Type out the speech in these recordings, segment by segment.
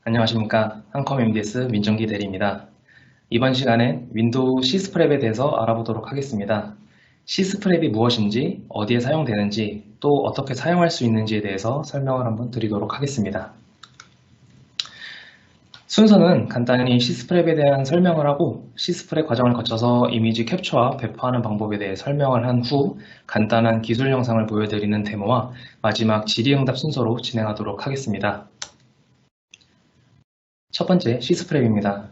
안녕하십니까. 한컴 MDS 민정기 대리입니다. 이번 시간엔 윈도우 시스프랩에 대해서 알아보도록 하겠습니다. 시스프랩이 무엇인지, 어디에 사용되는지, 또 어떻게 사용할 수 있는지에 대해서 설명을 한번 드리도록 하겠습니다. 순서는 간단히 시스프랩에 대한 설명을 하고 시스프랩 과정을 거쳐서 이미지 캡처와 배포하는 방법에 대해 설명을 한 후 간단한 기술 영상을 보여드리는 데모와 마지막 질의응답 순서로 진행하도록 하겠습니다. 첫 번째, 시스프랩입니다.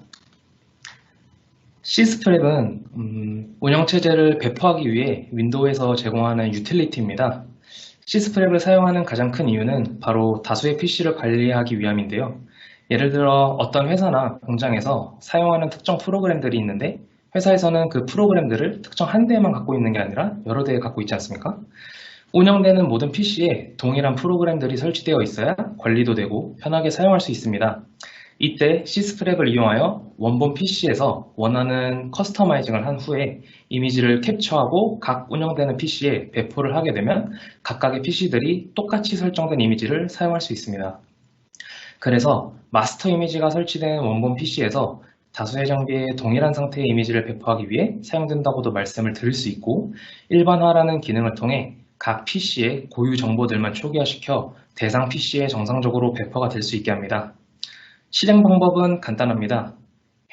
시스프랩은 운영체제를 배포하기 위해 윈도우에서 제공하는 유틸리티입니다. 시스프랩을 사용하는 가장 큰 이유는 바로 다수의 PC를 관리하기 위함인데요. 예를 들어 어떤 회사나 공장에서 사용하는 특정 프로그램들이 있는데 회사에서는 그 프로그램들을 특정 한 대만 갖고 있는 게 아니라 여러 대 갖고 있지 않습니까? 운영되는 모든 PC에 동일한 프로그램들이 설치되어 있어야 관리도 되고 편하게 사용할 수 있습니다. 이때 시스프랩을 이용하여 원본 PC에서 원하는 커스터마이징을 한 후에 이미지를 캡처하고 각 운영되는 PC에 배포를 하게 되면 각각의 PC들이 똑같이 설정된 이미지를 사용할 수 있습니다. 그래서 마스터 이미지가 설치된 원본 PC에서 다수의 장비에 동일한 상태의 이미지를 배포하기 위해 사용된다고도 말씀을 드릴 수 있고, 일반화라는 기능을 통해 각 PC의 고유 정보들만 초기화시켜 대상 PC에 정상적으로 배포가 될 수 있게 합니다. 실행 방법은 간단합니다.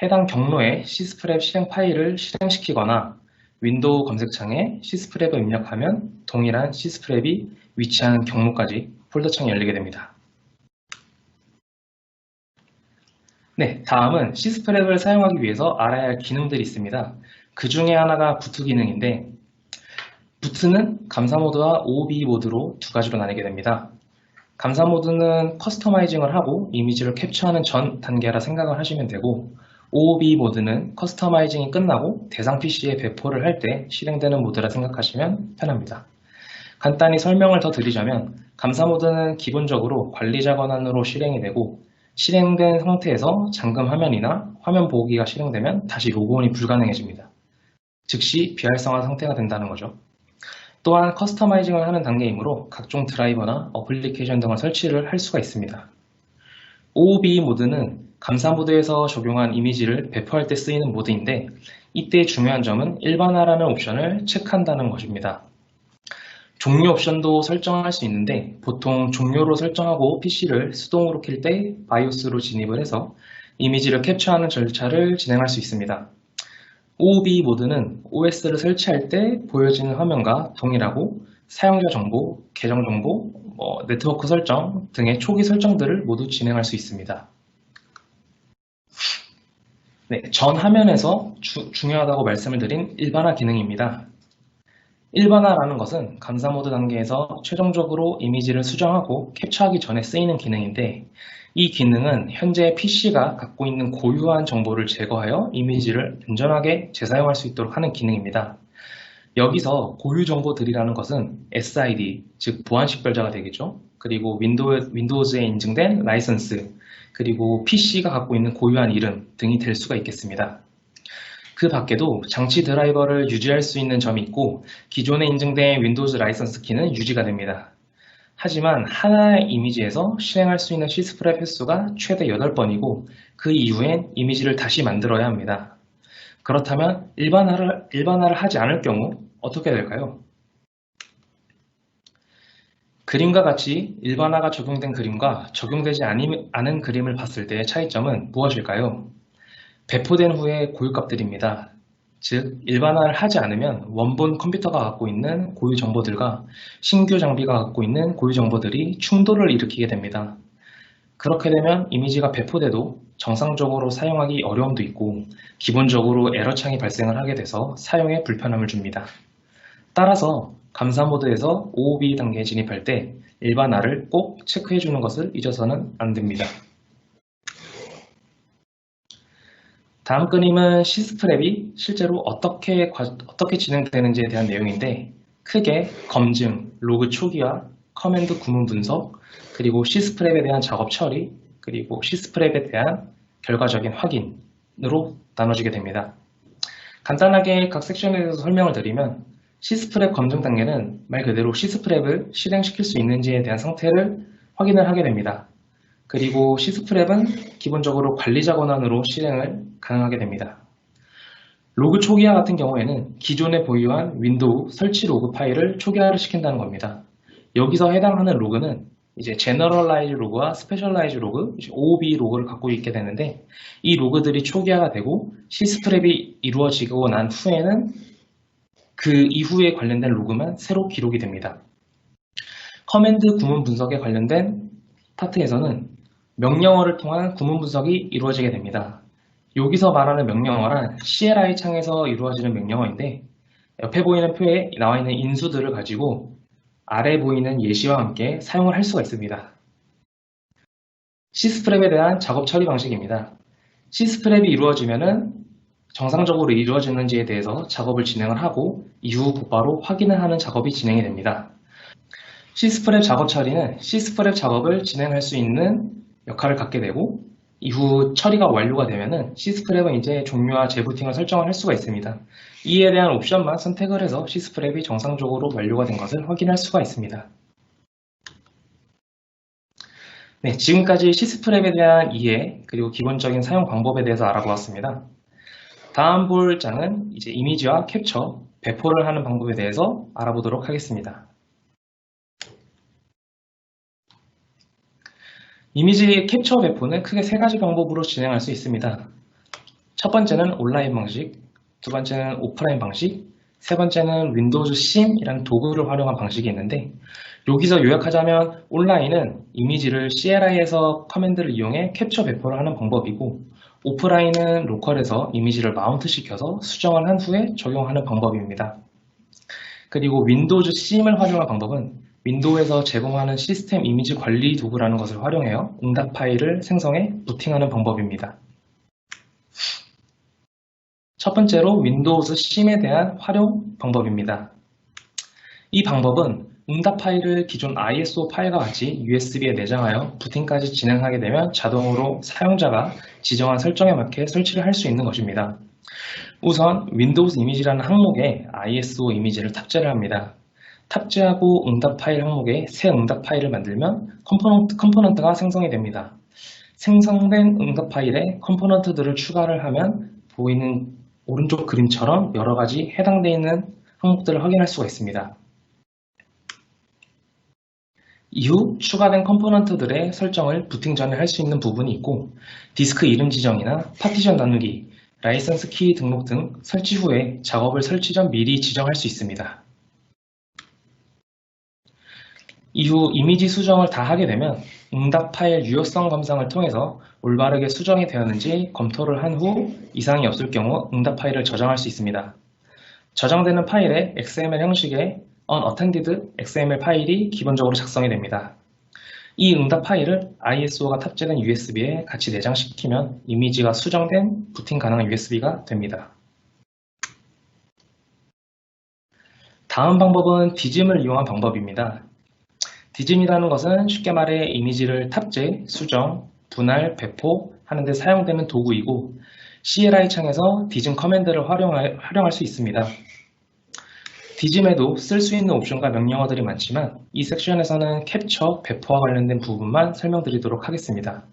해당 경로에 시스프랩 실행 파일을 실행시키거나 윈도우 검색창에 시스프랩을 입력하면 동일한 시스프랩이 위치하는 경로까지 폴더창이 열리게 됩니다. 네, 다음은 시스프랩을 사용하기 위해서 알아야 할 기능들이 있습니다. 그 중에 하나가 부트 기능인데, 부트는 감사 모드와 OOB 모드로 두 가지로 나뉘게 됩니다. 감사 모드는 커스터마이징을 하고 이미지를 캡처하는 전 단계라 생각을 하시면 되고, OOB 모드는 커스터마이징이 끝나고 대상 PC에 배포를 할 때 실행되는 모드라 생각하시면 편합니다. 간단히 설명을 더 드리자면, 감사 모드는 기본적으로 관리자 권한으로 실행이 되고, 실행된 상태에서 잠금 화면이나 화면 보기가 실행되면 다시 로그온이 불가능해집니다. 즉시 비활성화 상태가 된다는 거죠. 또한 커스터마이징을 하는 단계이므로 각종 드라이버나 어플리케이션 등을 설치를 할 수가 있습니다. OOB 모드는 감사 모드에서 적용한 이미지를 배포할 때 쓰이는 모드인데, 이때 중요한 점은 일반화라는 옵션을 체크한다는 것입니다. 종료 옵션도 설정할 수 있는데 보통 종료로 설정하고 PC를 수동으로 킬 때 바이오스로 진입을 해서 이미지를 캡처하는 절차를 진행할 수 있습니다. OOB 모드는 OS를 설치할 때 보여지는 화면과 동일하고 사용자 정보, 계정 정보, 네트워크 설정 등의 초기 설정들을 모두 진행할 수 있습니다. 네, 전 화면에서 중요하다고 말씀을 드린 일반화 기능입니다. 일반화라는 것은 감사 모드 단계에서 최종적으로 이미지를 수정하고 캡처하기 전에 쓰이는 기능인데, 이 기능은 현재 PC가 갖고 있는 고유한 정보를 제거하여 이미지를 안전하게 재사용할 수 있도록 하는 기능입니다. 여기서 고유 정보들이라는 것은 SID, 즉 보안식별자가 되겠죠. 그리고 윈도우즈에 인증된 라이선스, 그리고 PC가 갖고 있는 고유한 이름 등이 될 수가 있겠습니다. 그 밖에도 장치 드라이버를 유지할 수 있는 점이 있고, 기존에 인증된 윈도우즈 라이선스 키는 유지가 됩니다. 하지만 하나의 이미지에서 실행할 수 있는 시스프랩 횟수가 최대 8번이고 그 이후엔 이미지를 다시 만들어야 합니다. 그렇다면 일반화를 하지 않을 경우 어떻게 될까요? 그림과 같이 일반화가 적용된 그림과 적용되지 않은 그림을 봤을 때의 차이점은 무엇일까요? 배포된 후의 고유값들입니다. 즉, 일반화를 하지 않으면 원본 컴퓨터가 갖고 있는 고유 정보들과 신규 장비가 갖고 있는 고유 정보들이 충돌을 일으키게 됩니다. 그렇게 되면 이미지가 배포돼도 정상적으로 사용하기 어려움도 있고 기본적으로 에러창이 발생을 하게 돼서 사용에 불편함을 줍니다. 따라서 감사 모드에서 OOB 단계에 진입할 때 일반화를 꼭 체크해 주는 것을 잊어서는 안 됩니다. 다음 그림은 시스프랩이 실제로 어떻게 진행되는지에 대한 내용인데, 크게 검증, 로그 초기화, 커맨드 구문 분석, 그리고 시스프랩에 대한 작업 처리, 그리고 시스프랩에 대한 결과적인 확인으로 나눠지게 됩니다. 간단하게 각 섹션에 대해서 설명을 드리면, 시스프랩 검증 단계는 말 그대로 시스프랩을 실행시킬 수 있는지에 대한 상태를 확인을 하게 됩니다. 그리고 시스프랩은 기본적으로 관리자 권한으로 실행을 가능하게 됩니다. 로그 초기화 같은 경우에는 기존에 보유한 윈도우 설치 로그 파일을 초기화를 시킨다는 겁니다. 여기서 해당하는 로그는 이제 제너럴라이즈 로그와 스페셜라이즈 로그, OOB 로그를 갖고 있게 되는데, 이 로그들이 초기화가 되고 시스프랩이 이루어지고 난 후에는 그 이후에 관련된 로그만 새로 기록이 됩니다. 커맨드 구문 분석에 관련된 파트에서는 명령어를 통한 구문 분석이 이루어지게 됩니다. 여기서 말하는 명령어란 CLI 창에서 이루어지는 명령어인데, 옆에 보이는 표에 나와 있는 인수들을 가지고 아래 보이는 예시와 함께 사용을 할 수가 있습니다. 시스프랩에 대한 작업 처리 방식입니다. 시스프랩이 이루어지면은 정상적으로 이루어지는지에 대해서 작업을 진행을 하고 이후 곧바로 확인을 하는 작업이 진행이 됩니다. 시스프랩 작업 처리는 시스프랩 작업을 진행할 수 있는 역할을 갖게 되고, 이후 처리가 완료가 되면은 시스프랩은 이제 종료와 재부팅을 설정을 할 수가 있습니다. 이에 대한 옵션만 선택을 해서 시스프랩이 정상적으로 완료가 된 것을 확인할 수가 있습니다. 네, 지금까지 시스프랩에 대한 이해 그리고 기본적인 사용 방법에 대해서 알아보았습니다. 다음 볼 장은 이제 이미지와 캡처, 배포를 하는 방법에 대해서 알아보도록 하겠습니다. 이미지 캡처 배포는 크게 세 가지 방법으로 진행할 수 있습니다. 첫 번째는 온라인 방식, 두 번째는 오프라인 방식, 세 번째는 윈도우즈 심이라는 도구를 활용한 방식이 있는데, 여기서 요약하자면 온라인은 이미지를 CLI에서 커맨드를 이용해 캡처 배포를 하는 방법이고, 오프라인은 로컬에서 이미지를 마운트 시켜서 수정을 한 후에 적용하는 방법입니다. 그리고 윈도우즈 심을 활용한 방법은 윈도우에서 제공하는 시스템 이미지 관리 도구라는 것을 활용하여 응답 파일을 생성해 부팅하는 방법입니다. 첫 번째로 윈도우즈 심에 대한 활용 방법입니다. 이 방법은 응답 파일을 기존 ISO 파일과 같이 USB에 내장하여 부팅까지 진행하게 되면 자동으로 사용자가 지정한 설정에 맞게 설치를 할 수 있는 것입니다. 우선 윈도우즈 이미지라는 항목에 ISO 이미지를 탑재를 합니다. 탑재하고 응답 파일 항목에 새 응답 파일을 만들면 컴포넌트가 생성이 됩니다. 생성된 응답 파일에 컴포넌트들을 추가를 하면 보이는 오른쪽 그림처럼 여러 가지 해당되어 있는 항목들을 확인할 수가 있습니다. 이후 추가된 컴포넌트들의 설정을 부팅 전에 할 수 있는 부분이 있고, 디스크 이름 지정이나 파티션 나누기, 라이선스 키 등록 등 설치 후에 작업을 설치 전 미리 지정할 수 있습니다. 이후 이미지 수정을 다 하게 되면 응답 파일 유효성 검상을 통해서 올바르게 수정이 되었는지 검토를 한 후 이상이 없을 경우 응답 파일을 저장할 수 있습니다. 저장되는 파일에 XML 형식의 unattended XML 파일이 기본적으로 작성이 됩니다. 이 응답 파일을 ISO가 탑재된 USB에 같이 내장시키면 이미지가 수정된 부팅 가능한 USB가 됩니다. 다음 방법은 디즘을 이용한 방법입니다. 디즘이라는 것은 쉽게 말해 이미지를 탑재, 수정, 분할, 배포하는 데 사용되는 도구이고, CLI 창에서 디즘 커맨드를 활용할 수 있습니다. 디즘에도 쓸 수 있는 옵션과 명령어들이 많지만 이 섹션에서는 캡처, 배포와 관련된 부분만 설명드리도록 하겠습니다.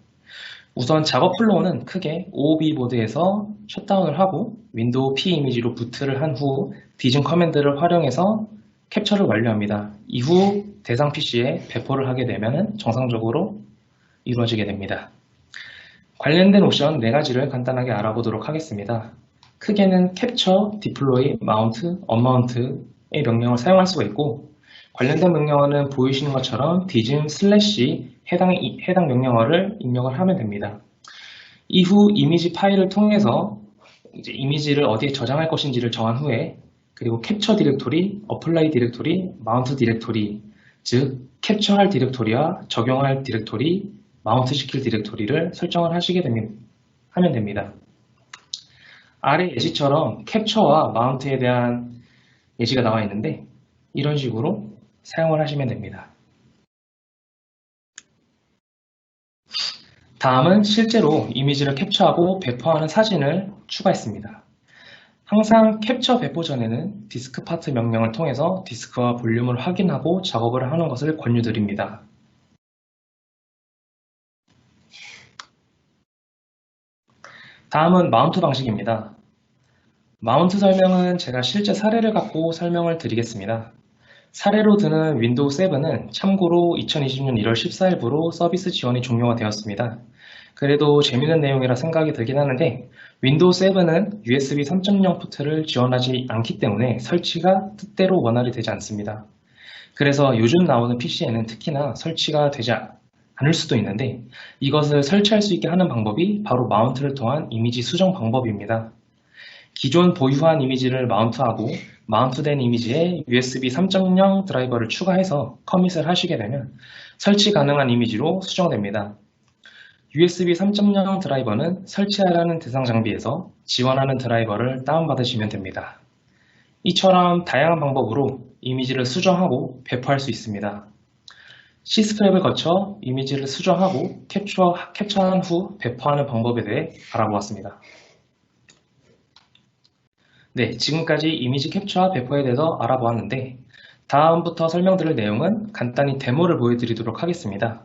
우선 작업 플로우는 크게 OOB 보드에서 셧다운을 하고 윈도우 P 이미지로 부트를 한 후 디즘 커맨드를 활용해서 캡처를 완료합니다. 이후 대상 PC에 배포를 하게 되면 정상적으로 이루어지게 됩니다. 관련된 옵션 4가지를 간단하게 알아보도록 하겠습니다. 크게는 캡처, 디플로이, 마운트, 언마운트의 명령을 사용할 수가 있고, 관련된 명령어는 보이시는 것처럼 디즘 슬래시 해당 명령어를 입력을 하면 됩니다. 이후 이미지 파일을 통해서 이제 이미지를 어디에 저장할 것인지를 정한 후에, 그리고 캡처 디렉토리, 어플라이 디렉토리, 마운트 디렉토리, 즉 캡처할 디렉토리와 적용할 디렉토리, 마운트 시킬 디렉토리를 설정을 하면 됩니다. 아래 예시처럼 캡처와 마운트에 대한 예시가 나와 있는데 이런 식으로 사용을 하시면 됩니다. 다음은 실제로 이미지를 캡처하고 배포하는 사진을 추가했습니다. 항상 캡처 배포 전에는 디스크 파트 명령을 통해서 디스크와 볼륨을 확인하고 작업을 하는 것을 권유드립니다. 다음은 마운트 방식입니다. 마운트 설명은 제가 실제 사례를 갖고 설명을 드리겠습니다. 사례로 드는 윈도우 7은 참고로 2020년 1월 14일부로 서비스 지원이 종료가 되었습니다. 그래도 재미있는 내용이라 생각이 들긴 하는데 윈도우 7은 USB 3.0 포트를 지원하지 않기 때문에 설치가 뜻대로 원활히 되지 않습니다. 그래서 요즘 나오는 PC에는 특히나 설치가 되지 않을 수도 있는데 이것을 설치할 수 있게 하는 방법이 바로 마운트를 통한 이미지 수정 방법입니다. 기존 보유한 이미지를 마운트하고 마운트된 이미지에 USB 3.0 드라이버를 추가해서 커밋을 하시게 되면 설치 가능한 이미지로 수정됩니다. USB 3.0 드라이버는 설치하라는 대상 장비에서 지원하는 드라이버를 다운받으시면 됩니다. 이처럼 다양한 방법으로 이미지를 수정하고 배포할 수 있습니다. C스프랩을 거쳐 이미지를 수정하고 캡처한 후 배포하는 방법에 대해 알아보았습니다. 네, 지금까지 이미지 캡처와 배포에 대해서 알아보았는데 다음부터 설명드릴 내용은 간단히 데모를 보여드리도록 하겠습니다.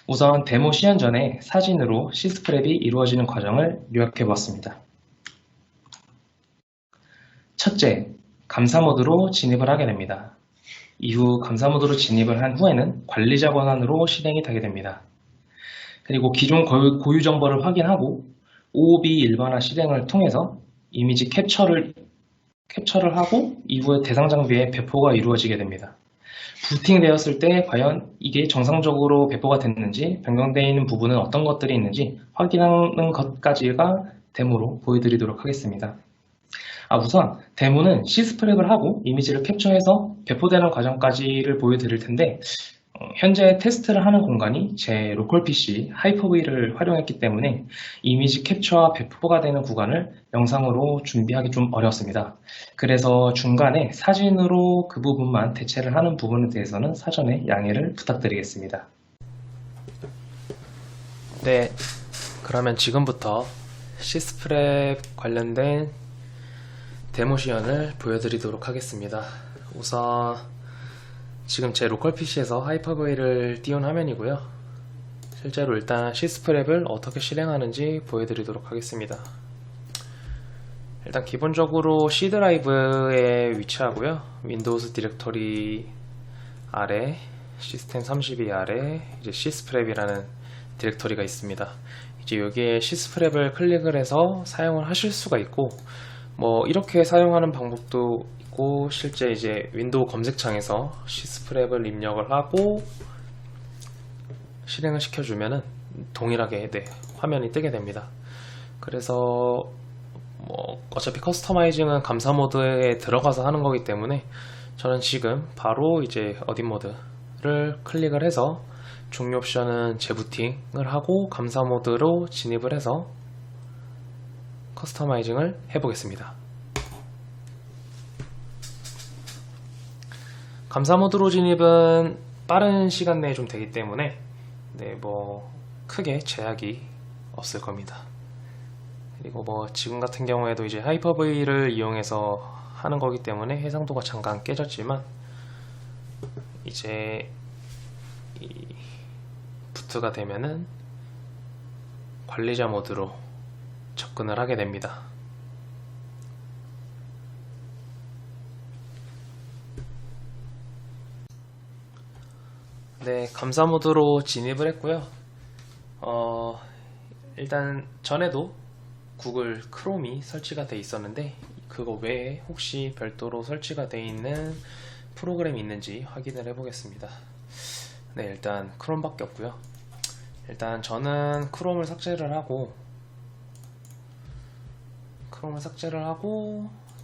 우선 데모 시연 전에 사진으로 C스프랩이 이루어지는 과정을 요약해 보았습니다. 첫째, 감사 모드로 진입을 하게 됩니다. 이후 감사 모드로 진입을 한 후에는 관리자 권한으로 실행이 되게 됩니다. 그리고 기존 고유 정보를 확인하고 OOB 일반화 실행을 통해서 이미지 캡처를 하고 이후에 대상 장비에 배포가 이루어지게 됩니다. 부팅되었을 때 과연 이게 정상적으로 배포가 됐는지 변경되어 있는 부분은 어떤 것들이 있는지 확인하는 것까지가 데모로 보여드리도록 하겠습니다. 우선 데모는 C스프랩을 하고 이미지를 캡처해서 배포되는 과정까지를 보여드릴 텐데 현재 테스트를 하는 공간이 제 로컬 PC 하이퍼V를 활용했기 때문에 이미지 캡처와 배포가 되는 구간을 영상으로 준비하기 좀 어렵습니다. 그래서 중간에 사진으로 그 부분만 대체를 하는 부분에 대해서는 사전에 양해를 부탁드리겠습니다. 네, 그러면 지금부터 C스프랩 관련된 데모 시연을 보여드리도록 하겠습니다. 우선 지금 제 로컬 PC에서 하이퍼V를 띄운 화면이고요. 실제로 일단 C스프랩을 어떻게 실행하는지 보여드리도록 하겠습니다. 일단 기본적으로 C 드라이브에 위치하고요. 윈도우즈 디렉터리 아래 시스템 32 아래 이제 C스프랩이라는 디렉터리가 있습니다. 이제 여기에 C스프랩을 클릭을 해서 사용을 하실 수가 있고 뭐 이렇게 사용하는 방법도 있고 실제 이제 윈도우 검색창에서 C스프랩을 입력을 하고 실행을 시켜주면은 동일하게 화면이 뜨게 됩니다. 그래서 뭐 어차피 커스터마이징은 감사 모드에 들어가서 하는 거기 때문에 저는 지금 바로 이제 어딘 모드를 클릭을 해서 종료 옵션은 재부팅을 하고 감사 모드로 진입을 해서 커스터마이징을 해보겠습니다. 감사 모드로 진입은 빠른 시간 내에 좀 되기 때문에 뭐 크게 제약이 없을 겁니다. 그리고 뭐 지금 같은 경우에도 이제 하이퍼V를 이용해서 하는 거기 때문에 해상도가 잠깐 깨졌지만 이제 이 부트가 되면은 관리자 모드로 접근을 하게 됩니다. 네, 감사 모드로 진입을 했고요. 일단 전에도 구글 크롬이 설치가 돼 있었는데 그거 외에 혹시 별도로 설치가 돼 있는 프로그램이 있는지 확인을 해 보겠습니다. 네, 일단 크롬밖에 없고요. 일단 저는 크롬을 삭제를 하고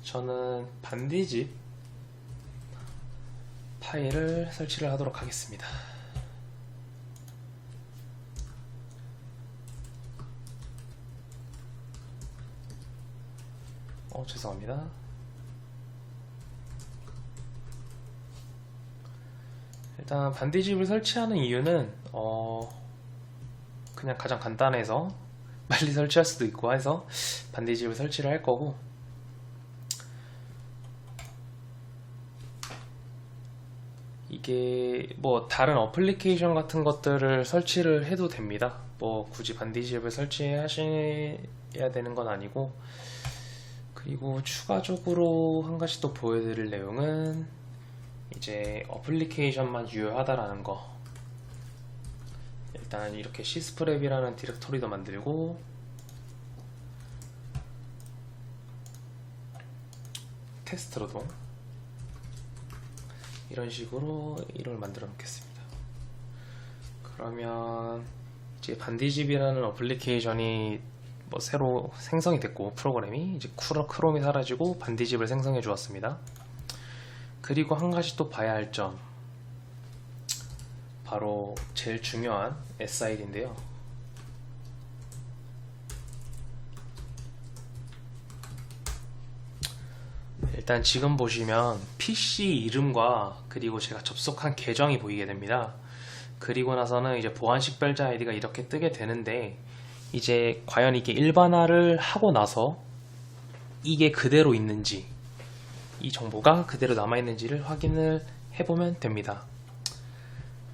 저는 반디집 파일을 설치를 하도록 하겠습니다. 죄송합니다. 일단 반디집을 설치하는 이유는 그냥 가장 간단해서 빨리 설치할 수도 있고 해서 반디집을 설치를 할 거고, 이게 뭐 다른 어플리케이션 같은 것들을 설치를 해도 됩니다. 뭐 굳이 반디집을 설치하셔야 되는 건 아니고, 그리고 추가적으로 한 가지 또 보여드릴 내용은 이제 어플리케이션만 유효하다라는 거. 일단 이렇게 시스프랩이라는 디렉토리도 만들고 테스트로도 이런 식으로 이름을 만들어 놓겠습니다. 그러면 이제 반디집이라는 어플리케이션이 뭐 새로 생성이 됐고, 프로그램이 이제 크롬이 사라지고 반디집을 생성해 주었습니다. 그리고 한 가지 또 봐야 할 점, 바로 제일 중요한 SID인데요. 일단 지금 보시면 PC 이름과 그리고 제가 접속한 계정이 보이게 됩니다. 그리고 나서는 이제 보안 식별자 아이디가 이렇게 뜨게 되는데, 이제 과연 이게 일반화를 하고 나서 이게 그대로 있는지, 이 정보가 그대로 남아있는지를 확인을 해보면 됩니다.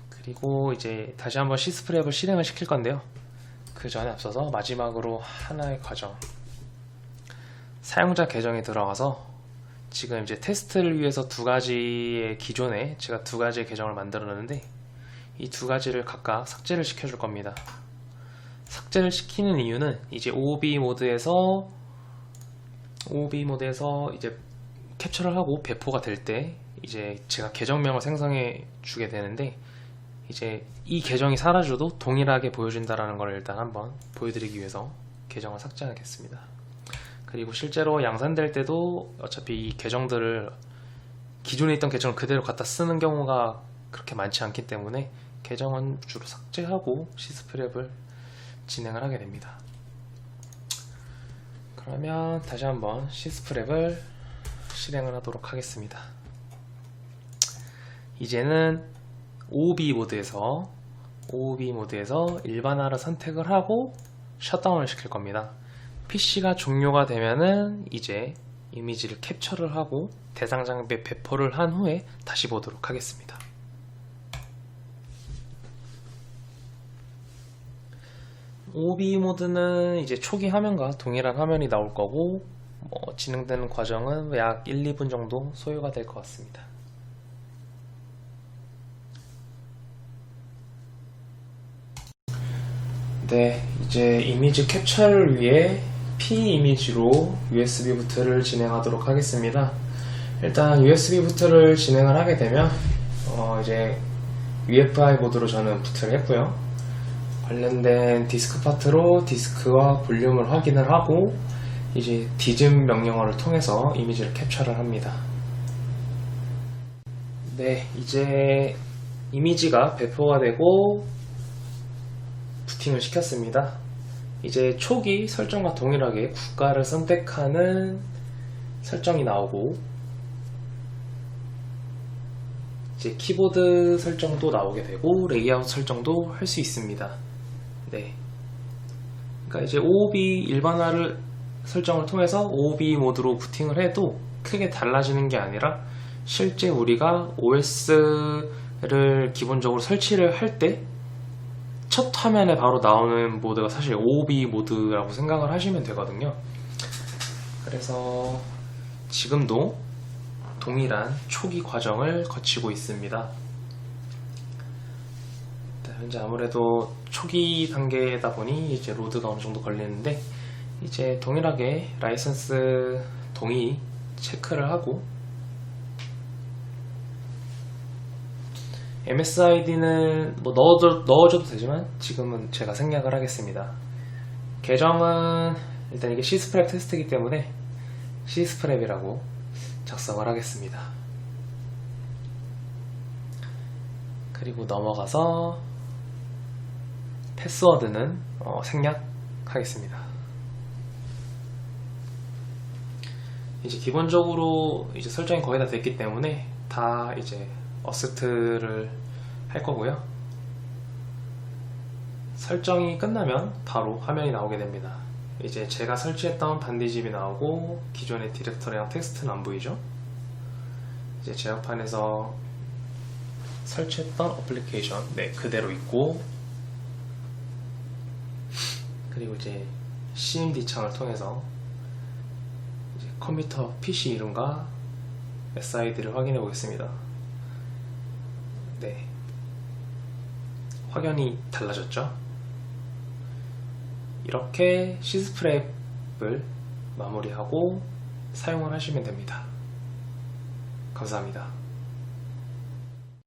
그리고 이제 다시 한번 시스프랩을 실행을 시킬 건데요. 그 전에 앞서서 마지막으로 하나의 과정, 사용자 계정에 들어가서 지금 이제 테스트를 위해서 기존에 제가 두 가지의 계정을 만들어 놨는데, 이 두 가지를 각각 삭제를 시켜 줄 겁니다. 삭제를 시키는 이유는 이제 OOB 모드에서 이제 캡처를 하고 배포가 될 때 이제 제가 계정명을 생성해 주게 되는데, 이제 이 계정이 사라져도 동일하게 보여준다라는 걸 일단 한번 보여드리기 위해서 계정을 삭제하겠습니다. 그리고 실제로 양산될 때도 어차피 이 계정들을, 기존에 있던 계정을 그대로 갖다 쓰는 경우가 그렇게 많지 않기 때문에 계정은 주로 삭제하고 시스프랩을 진행을 하게 됩니다. 그러면 다시 한번 시스프랩을 실행을 하도록 하겠습니다. 이제는 OOB 모드에서 일반화를 선택을 하고 셧다운을 시킬 겁니다. PC가 종료가 되면은 이제 이미지를 캡처를 하고 대상 장비에 배포를 한 후에 다시 보도록 하겠습니다. OOB 모드는 이제 초기 화면과 동일한 화면이 나올 거고, 진행되는 과정은 약 1, 2분 정도 소요가 될 것 같습니다. 네, 이제 이미지 캡처를 위해 P 이미지로 USB 부트를 진행하도록 하겠습니다. 일단 USB 부트를 진행을 하게 되면 이제 UEFI 모드로 저는 부트를 했고요. 관련된 디스크 파트로 디스크와 볼륨을 확인을 하고 이제 디즘 명령어를 통해서 이미지를 캡처를 합니다. 네, 이제 이미지가 배포가 되고 부팅을 시켰습니다. 이제 초기 설정과 동일하게 국가를 선택하는 설정이 나오고, 이제 키보드 설정도 나오게 되고 레이아웃 설정도 할 수 있습니다. 네, 그러니까 이제 OOB 일반화를 설정을 통해서 OOB 모드로 부팅을 해도 크게 달라지는 게 아니라, 실제 우리가 OS를 기본적으로 설치를 할 때 첫 화면에 바로 나오는 모드가 사실 OOB 모드라고 생각을 하시면 되거든요. 그래서 지금도 동일한 초기 과정을 거치고 있습니다. 현재 아무래도 초기 단계다 보니 이제 로드가 어느 정도 걸리는데, 이제 동일하게 라이선스 동의 체크를 하고 MSID는 뭐 넣어줘도 되지만 지금은 제가 생략을 하겠습니다. 계정은 일단 이게 시스프랩 테스트이기 때문에 시스프랩이라고 작성을 하겠습니다. 그리고 넘어가서 패스워드는 생략하겠습니다. 이제 기본적으로 이제 설정이 거의 다 됐기 때문에 다 이제 어세트를 할 거고요. 설정이 끝나면 바로 화면이 나오게 됩니다. 이제 제가 설치했던 반디집이 나오고 기존의 디렉터리랑 텍스트는 안 보이죠? 이제 제어판에서 설치했던 어플리케이션 그대로 있고, 그리고 이제 CMD 창을 통해서 이제 컴퓨터 PC 이름과 SID를 확인해 보겠습니다. 네, 확연히 달라졌죠? 이렇게 시스프랩을 마무리하고 사용을 하시면 됩니다. 감사합니다.